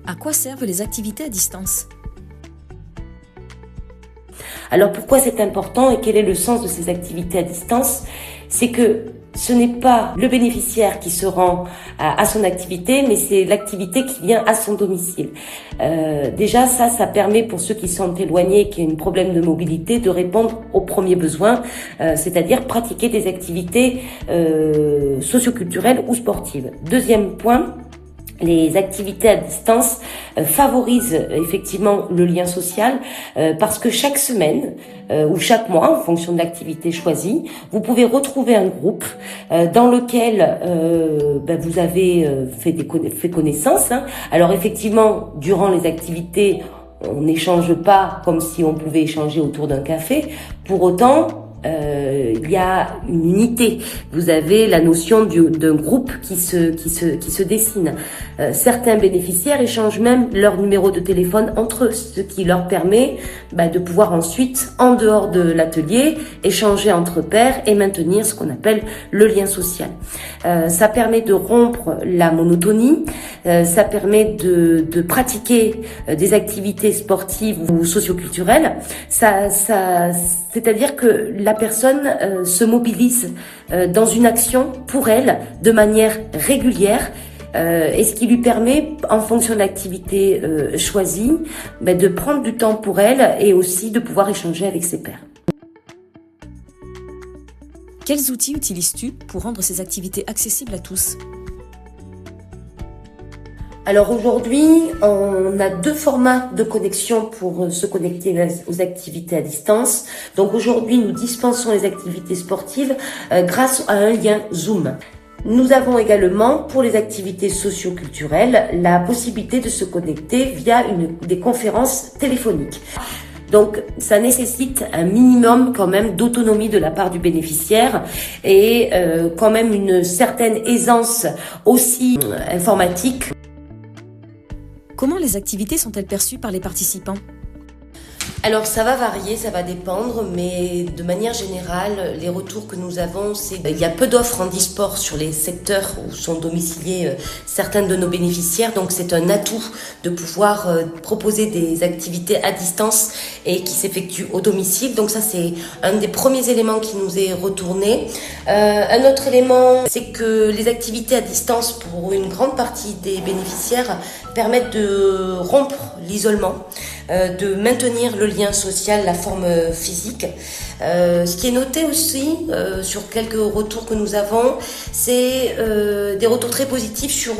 À quoi servent les activités à distance ? Alors pourquoi c'est important et quel est le sens de ces activités à distance ? C'est que ce n'est pas le bénéficiaire qui se rend à son activité, mais c'est l'activité qui vient à son domicile. Déjà, ça permet pour ceux qui sont éloignés et qui ont un problème de mobilité de répondre aux premiers besoins, c'est-à-dire pratiquer des activités socioculturelles ou sportives. Deuxième point, les activités à distance favorisent effectivement le lien social parce que chaque semaine ou chaque mois, en fonction de l'activité choisie, vous pouvez retrouver un groupe dans lequel vous avez fait connaissance. Alors effectivement, durant les activités, on n'échange pas comme si on pouvait échanger autour d'un café. Pour autant, il y a une unité. Vous avez la notion d'un groupe qui se dessine. Certains bénéficiaires échangent même leur numéro de téléphone entre eux, ce qui leur permet de pouvoir ensuite, en dehors de l'atelier, échanger entre pairs et maintenir ce qu'on appelle le lien social. Ça permet de rompre la monotonie. Ça permet de pratiquer des activités sportives ou socioculturelles. C'est-à-dire que la personne se mobilise dans une action pour elle de manière régulière et ce qui lui permet, en fonction de l'activité choisie, de prendre du temps pour elle et aussi de pouvoir échanger avec ses pairs. Quels outils utilises-tu pour rendre ces activités accessibles à tous ? Alors aujourd'hui, on a 2 formats de connexion pour se connecter aux activités à distance. Donc aujourd'hui, nous dispensons les activités sportives grâce à un lien Zoom. Nous avons également, pour les activités socio-culturelles, la possibilité de se connecter via des conférences téléphoniques. Donc, ça nécessite un minimum quand même d'autonomie de la part du bénéficiaire et quand même une certaine aisance aussi informatique. Comment les activités sont-elles perçues par les participants ? Alors ça va varier, ça va dépendre, mais de manière générale, les retours que nous avons, c'est qu'il y a peu d'offres en e-sport sur les secteurs où sont domiciliés certains de nos bénéficiaires, donc c'est un atout de pouvoir proposer des activités à distance et qui s'effectuent au domicile. Donc ça c'est un des premiers éléments qui nous est retourné. Un autre élément, c'est que les activités à distance pour une grande partie des bénéficiaires permettent de rompre l'isolement, de maintenir le lien social, la forme physique. Ce qui est noté aussi sur quelques retours que nous avons, c'est des retours très positifs sur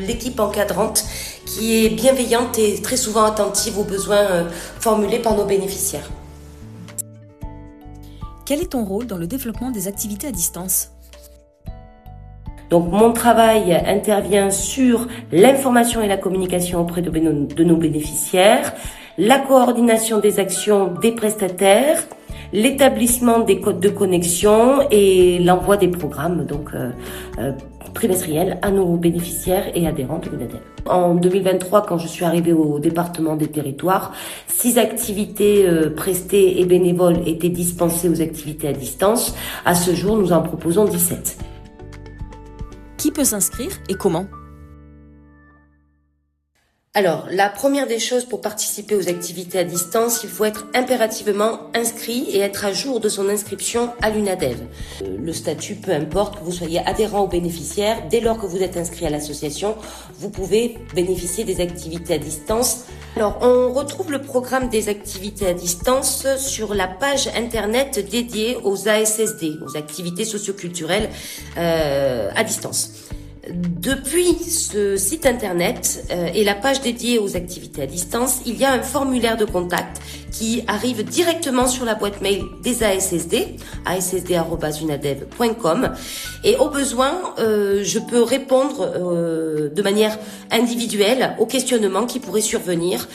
l'équipe encadrante qui est bienveillante et très souvent attentive aux besoins formulés par nos bénéficiaires. Quel est ton rôle dans le développement des activités à distance ? Donc mon travail intervient sur l'information et la communication auprès de nos bénéficiaires, la coordination des actions des prestataires, l'établissement des codes de connexion et l'envoi des programmes trimestriels à nos bénéficiaires et adhérents de l'UNADEV. En 2023, quand je suis arrivée au département des territoires, 6 activités prestées et bénévoles étaient dispensées aux activités à distance. À ce jour, nous en proposons 17. Qui peut s'inscrire et comment ? Alors, la première des choses pour participer aux activités à distance, il faut être impérativement inscrit et être à jour de son inscription à l'UNADEV. Le statut, peu importe, que vous soyez adhérent ou bénéficiaire, dès lors que vous êtes inscrit à l'association, vous pouvez bénéficier des activités à distance. Alors, on retrouve le programme des activités à distance sur la page internet dédiée aux ASSD, aux activités socioculturelles à distance. Depuis ce site internet et la page dédiée aux activités à distance, il y a un formulaire de contact qui arrive directement sur la boîte mail des ASSD, assd@unadev.com, et au besoin, je peux répondre de manière individuelle aux questionnements qui pourraient survenir